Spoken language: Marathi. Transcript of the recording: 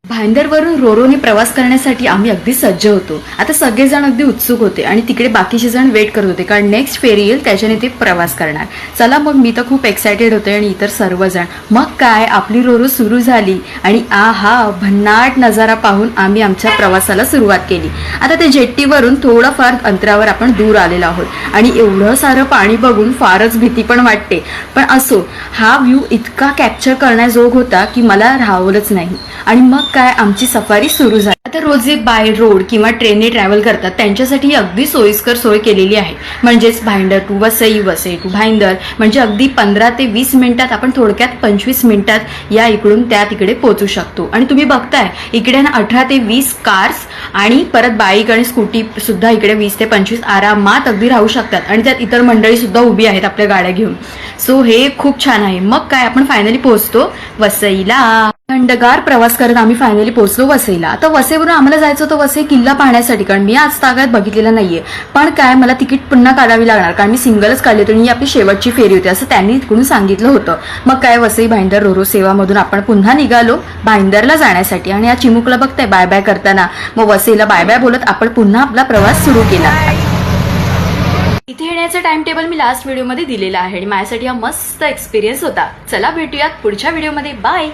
भाईंदरवरून रोरोने प्रवास करण्यासाठी आम्ही अगदी सज्ज होतो. आता सगळेजण अगदी उत्सुक होते आणि तिकडे बाकीचे जण वेट करत होते, कारण नेक्स्ट फेरी येईल त्याच्याने ते प्रवास करणार. चला मग मी तर खूप एक्सायटेड होते आणि इतर सर्वजण. मग काय, आपली रोरो सुरू झाली आणि आहा, भन्नाट नजारा पाहून आम्ही आमच्या प्रवासाला सुरुवात केली. आता त्या जेट्टीवरून थोडंफार अंतरावर आपण दूर आलेलो आहोत आणि एवढं सारं पाणी बघून फारच भीती पण वाटते. पण असो, हा व्ह्यू इतका कॅप्चर करण्याजोग होता की मला राहवलंच नाही. आणि मग काय, आमची सफारी सुरू झाली. आता रोज जे बाय रोड किंवा ट्रेनने ट्रॅव्हल करतात त्यांच्यासाठी अगदी सोयीस्कर सोय केलेली आहे. म्हणजेच भाईंदर टू वसई, वसई टू भाईंदर, म्हणजे अगदी 15 ते 20 मिनिटात आपण थोडक्यात 25 मिनिटात या इकडून त्या तिकडे पोहोचू शकतो. आणि तुम्ही बघताय इकडे ना 18 ते 20 कार्स आणि परत बाईक आणि स्कूटी सुद्धा इकडे 20 ते 25 आरामात अगदी राहू शकतात. आणि त्यात इतर मंडळी सुद्धा उभी आहेत आपल्या गाड्या घेऊन. सो हे खूप छान आहे. मग काय, आपण फायनली पोहोचतो वसईला. थंडगार प्रवास करत आम्ही फायनली पोहोचलो वसईला. आता वसईवरून आम्हाला जायचं होतं वसई किल्ला पाहण्यासाठी, कारण मी आज तागात बघितलेला नाहीये. पण काय, मला तिकीट पुन्हा काढावी लागणार, कारण मी सिंगलच काढली होती आणि ही आपली शेवटची फेरी होती असं त्यांनी तिकडून सांगितलं होतं. मग काय, वसई भाईंदर रोरो सेवामधून आपण पुन्हा निघालो भाईंदरला जाण्यासाठी. आणि या चिमुकला बघताय बाय बाय करताना. मग वसईला बाय बाय बोलत आपण पुन्हा आपला प्रवास सुरू केला. इथे येण्याचा टाइम टेबल मी लास्ट व्हिडिओमध्ये दिलेला आहे आणि माझ्यासाठी हा मस्त एक्सपिरियन्स होता. चला भेटूयात पुढच्या व्हिडिओमध्ये. बाय.